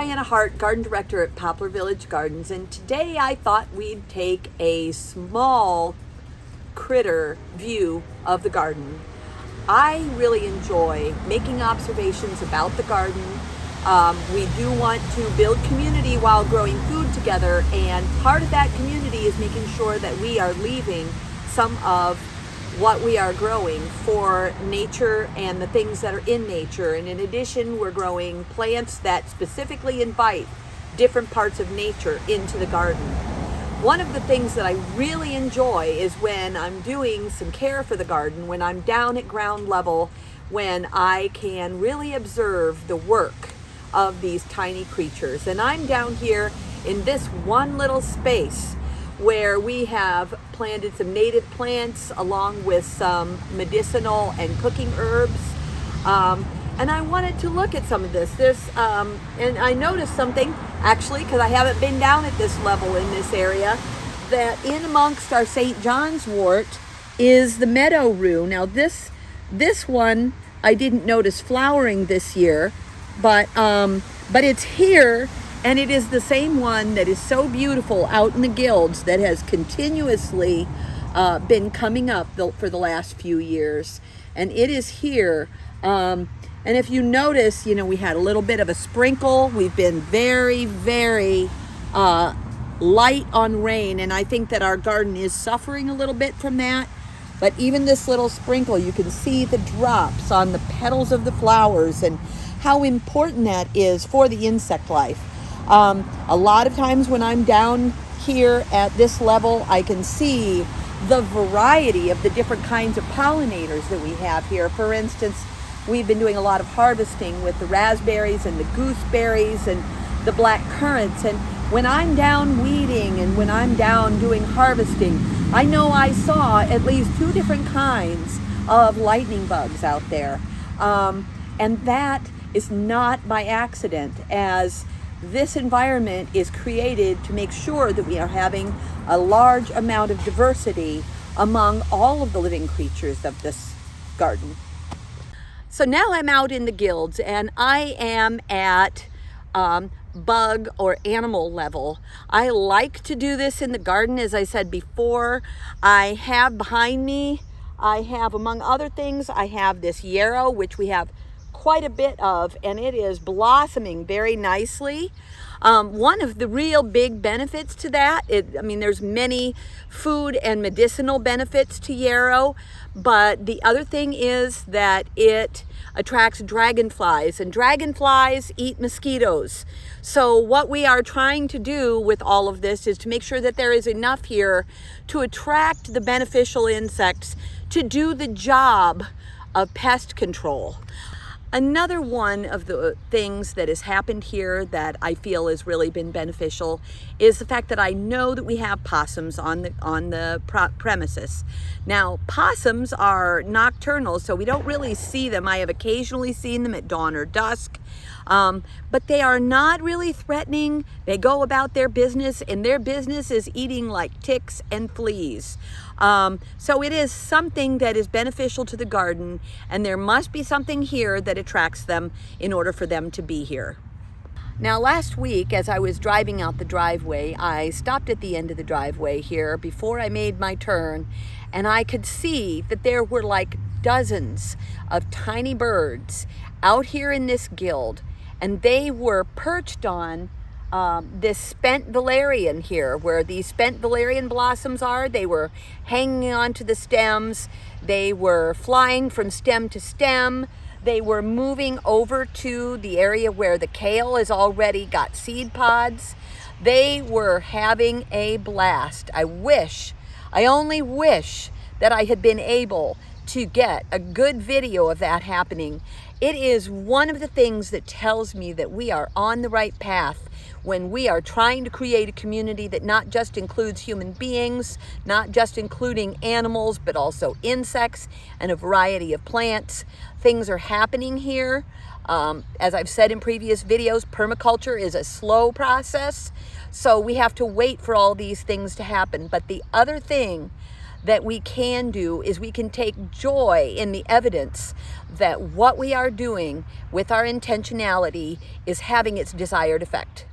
Diana Hart, Garden Director at Poplar Village Gardens, and today I thought we'd take a small critter view of the garden. I really enjoy making observations about the garden. We do want to build community while growing food together, and part of that community is making sure that we are leaving some of what we are growing for nature and the things that are in nature. And in addition, we're growing plants that specifically invite different parts of nature into the garden. One of the things that I really enjoy is when I'm doing some care for the garden, when I'm down at ground level, when I can really observe the work of these tiny creatures. And I'm down here in this one little space where we have planted some native plants along with some medicinal and cooking herbs. And I wanted to look at some of this. And I noticed something, actually, because I haven't been down at this level in this area, that in amongst our St. John's wort is the meadow rue. Now this one I didn't notice flowering this year, but it's here. And it is the same one that is so beautiful out in the guilds that has continuously been coming up for the last few years. And it is here. And if you notice, we had a little bit of a sprinkle. We've been very, very light on rain. And I think that our garden is suffering a little bit from that. But even this little sprinkle, you can see the drops on the petals of the flowers and how important that is for the insect life. A lot of times when I'm down here at this level, I can see the variety of the different kinds of pollinators that we have here. For instance, we've been doing a lot of harvesting with the raspberries and the gooseberries and the black currants. And when I'm down weeding and when I'm down doing harvesting, I know I saw at least 2 different kinds of lightning bugs out there. And that is not by accident, as this environment is created to make sure that we are having a large amount of diversity among all of the living creatures of this garden. So now I'm out in the guilds and I am at bug or animal level. I like to do this in the garden. As I said before, I have behind me, among other things, I have this yarrow, which we have quite a bit of, and it is blossoming very nicely. One of the real big benefits to that, there's many food and medicinal benefits to yarrow, but the other thing is that it attracts dragonflies, and dragonflies eat mosquitoes. So what we are trying to do with all of this is to make sure that there is enough here to attract the beneficial insects to do the job of pest control. Another one of the things that has happened here that I feel has really been beneficial is the fact that I know that we have possums on the premises. Now, possums are nocturnal, so we don't really see them. I have occasionally seen them at dawn or dusk, but they are not really threatening. They go about their business, and their business is eating like ticks and fleas. So it is something that is beneficial to the garden, and there must be something here that attracts them in order for them to be here. Now, last week, as I was driving out the driveway, I stopped at the end of the driveway here before I made my turn, and I could see that there were like dozens of tiny birds out here in this guild, and they were perched on this spent valerian here, where these spent valerian blossoms are. They were hanging onto the stems. They were flying from stem to stem. They were moving over to the area where the kale has already got seed pods. They were having a blast. I only wish that I had been able to get a good video of that happening. It is one of the things that tells me that we are on the right path when we are trying to create a community that not just includes human beings, not just including animals, but also insects and a variety of plants. Things are happening here. As I've said in previous videos, permaculture is a slow process, so we have to wait for all these things to happen. But the other thing that we can do is we can take joy in the evidence that what we are doing with our intentionality is having its desired effect.